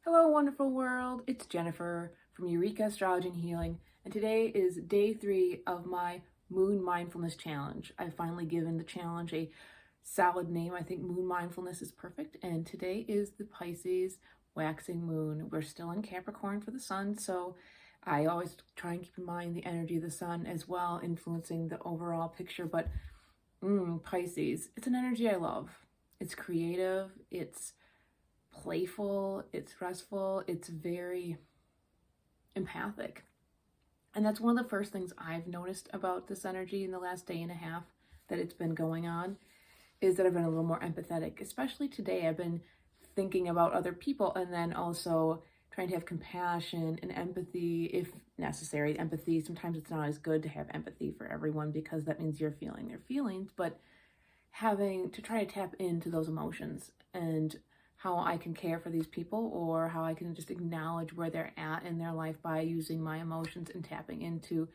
Hello, wonderful world. It's Jennifer from In-Astrology and Healing, and today is day 3 of my Moon Mindfulness Challenge. I've finally given the challenge a solid name. I think Moon Mindfulness is perfect, and today is the Pisces waxing moon. We're still in Capricorn for the sun, so I always try and keep in mind the energy of the sun as well, influencing the overall picture. But Pisces, it's an energy I love. It's creative, it's playful, it's restful, it's very empathic. And that's one of the first things I've noticed about this energy in the last day and a half that it's been going on, is that I've been a little more empathetic. Especially today, I've been thinking about other people and then also trying to have compassion and empathy if necessary. Empathy, sometimes it's not as good to have empathy for everyone because that means you're feeling their feelings, but having to try to tap into those emotions and how I can care for these people, or how I can just acknowledge where they're at in their life by using my emotions and tapping into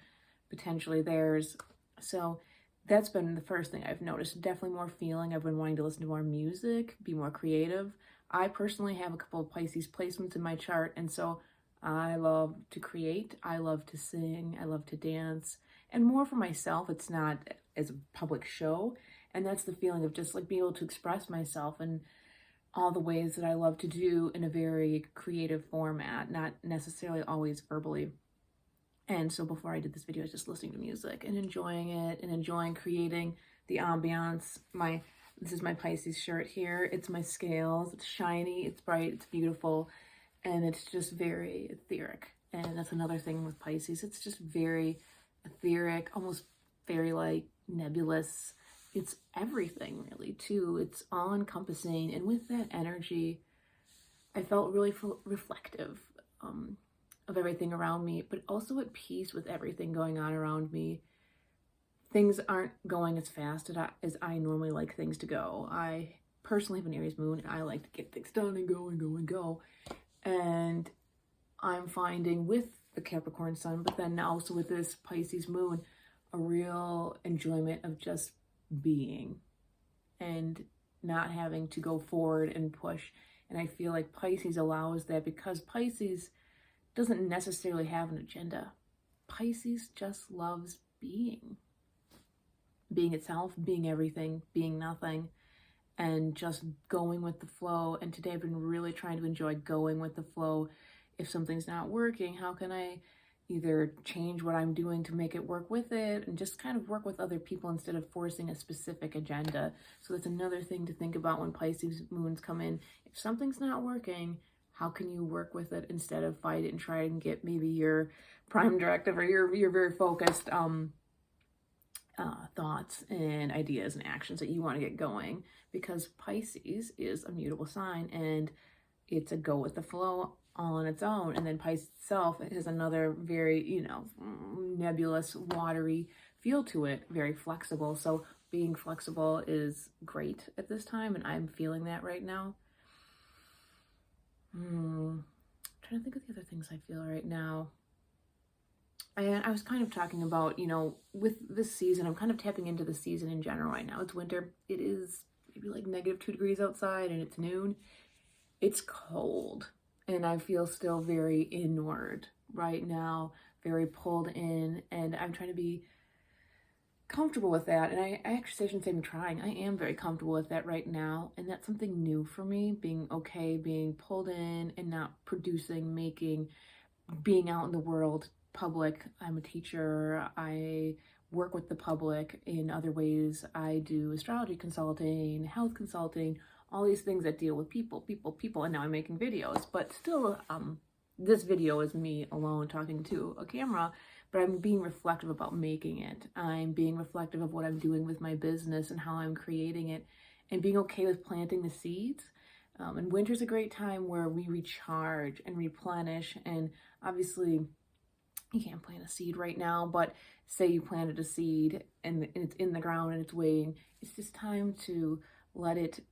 potentially theirs. So that's been the first thing I've noticed. Definitely more feeling. I've been wanting to listen to more music, be more creative. I personally have a couple of Pisces placements in my chart, and so I love to create, I love to sing, I love to dance, and more for myself. It's not as a public show, and that's the feeling of just like being able to express myself and all the ways that I love to do in a very creative format, not necessarily always verbally. And so before I did this video, I was just listening to music and enjoying it and enjoying creating the ambiance. This is my Pisces shirt here. It's my scales. It's shiny, it's bright, it's beautiful, and it's just very etheric. And that's another thing with Pisces. It's just very etheric, almost fairy-like, nebulous. It's everything really too. It's all encompassing, and with that energy I felt really reflective of everything around me, but also at peace with everything going on around me. Things aren't going as fast as I normally like things to go. I personally have an Aries moon and I like to get things done and go and go and go, and I'm finding with the Capricorn sun, but then also with this Pisces moon, a real enjoyment of just being and not having to go forward and push. And I feel like Pisces allows that because Pisces doesn't necessarily have an agenda. Pisces just loves being itself, being everything, being nothing, and just going with the flow. And today I've been really trying to enjoy going with the flow. If something's not working, how can I either change what I'm doing to make it work with it, and just kind of work with other people instead of forcing a specific agenda. So that's another thing to think about when Pisces moons come in. If something's not working, how can you work with it instead of fight it and try and get maybe your prime directive or your very focused thoughts and ideas and actions that you want to get going, because Pisces is a mutable sign and it's a go with the flow all on its own. And then Pisces itself has another very, nebulous, watery feel to it, very flexible. So being flexible is great at this time, and I'm feeling that right now. I'm trying to think of the other things I feel right now. And I was kind of talking about, with this season, I'm kind of tapping into the season in general right now. It's winter. It is maybe like -2 degrees outside and it's noon. It's cold, and I feel still very inward right now, very pulled in, and I'm trying to be comfortable with that. And I actually shouldn't say I'm trying. I am very comfortable with that right now, and that's something new for me, being okay, being pulled in and not producing, making, being out in the world, public. I'm a teacher. I work with the public in other ways. I do astrology consulting, health consulting, all these things that deal with people, and now I'm making videos, but still, this video is me alone talking to a camera, but I'm being reflective about making it. I'm being reflective of what I'm doing with my business and how I'm creating it, and being okay with planting the seeds. And winter's a great time where we recharge and replenish, and obviously you can't plant a seed right now, but say you planted a seed and it's in the ground and it's waiting, it's just time to let it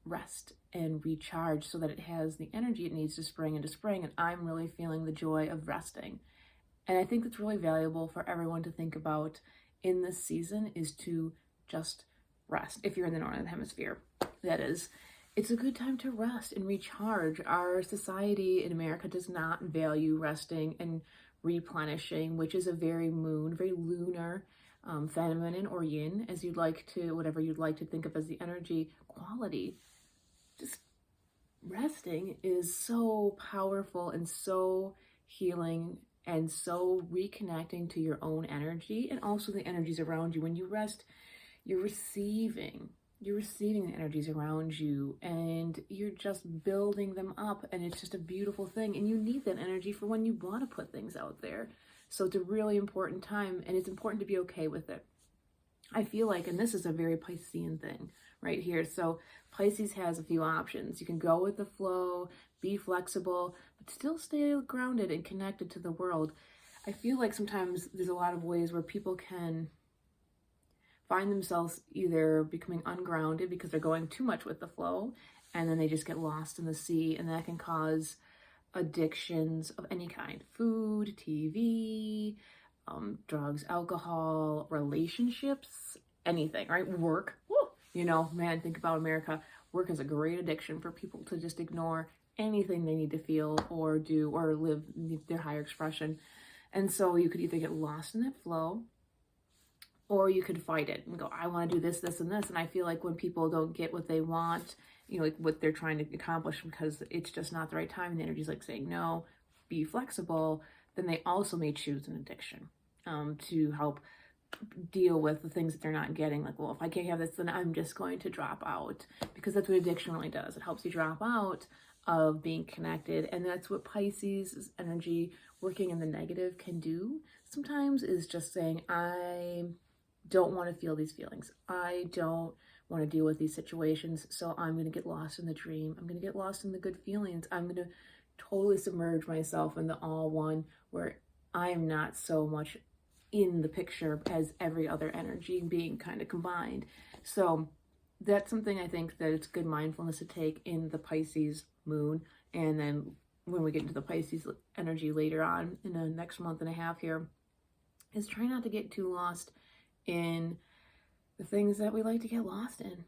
rest and recharge so that it has the energy it needs to spring into spring. And I'm really feeling the joy of resting. And I think that's really valuable for everyone to think about in this season, is to just rest. If you're in the Northern Hemisphere, that is. it's a good time to rest and recharge. Our society in America does not value resting and replenishing, which is a very moon, very lunar, feminine or yin, as you'd like to, whatever you'd like to think of as the energy quality. Just resting is so powerful and so healing and so reconnecting to your own energy and also the energies around you. When you rest, you're receiving the energies around you, and you're just building them up, and it's just a beautiful thing. And you need that energy for when you want to put things out there. So it's a really important time, and it's important to be okay with it. I feel like, and this is a very Piscean thing right here. So Pisces has a few options. You can go with the flow, be flexible, but still stay grounded and connected to the world. I feel like sometimes there's a lot of ways where people can find themselves either becoming ungrounded because they're going too much with the flow, and then they just get lost in the sea, and that can cause addictions of any kind: food, TV, drugs, alcohol, relationships, anything, right? Work. Woo! You know, man, think about America. Work is a great addiction for people to just ignore anything they need to feel or do or live their higher expression. And so you could either get lost in that flow, or you could fight it and go, I want to do this, this, and this. And I feel like when people don't get what they want, you know, like what they're trying to accomplish because it's just not the right time, and the energy's like saying, no, be flexible, then they also may choose an addiction to help deal with the things that they're not getting. Like, well, if I can't have this, then I'm just going to drop out, because that's what addiction really does. It helps you drop out of being connected. And that's what Pisces energy working in the negative can do sometimes, is just saying, I don't want to feel these feelings. I don't want to deal with these situations. So I'm going to get lost in the dream. I'm going to get lost in the good feelings. I'm going to totally submerge myself in the all one, where I am not so much in the picture as every other energy being kind of combined. So that's something I think that it's good mindfulness to take in the Pisces moon. And then when we get into the Pisces energy later on in the next month and a half here, is try not to get too lost in the things that we like to get lost in.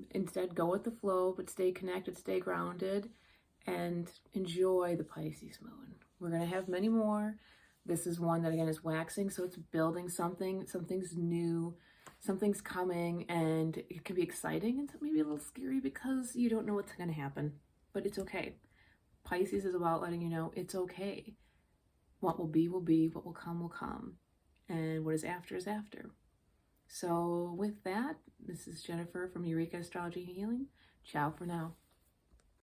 Instead, go with the flow, but stay connected, stay grounded, and enjoy the Pisces moon. We're going to have many more. This is one that, again, is waxing, so it's building something. Something's new, something's coming, and it can be exciting and maybe a little scary because you don't know what's going to happen, but it's okay. Pisces is about letting you know it's okay. What will be, what will come, and what is after is after. So with that, this is Jennifer from In-Astrology Healing. Ciao for now.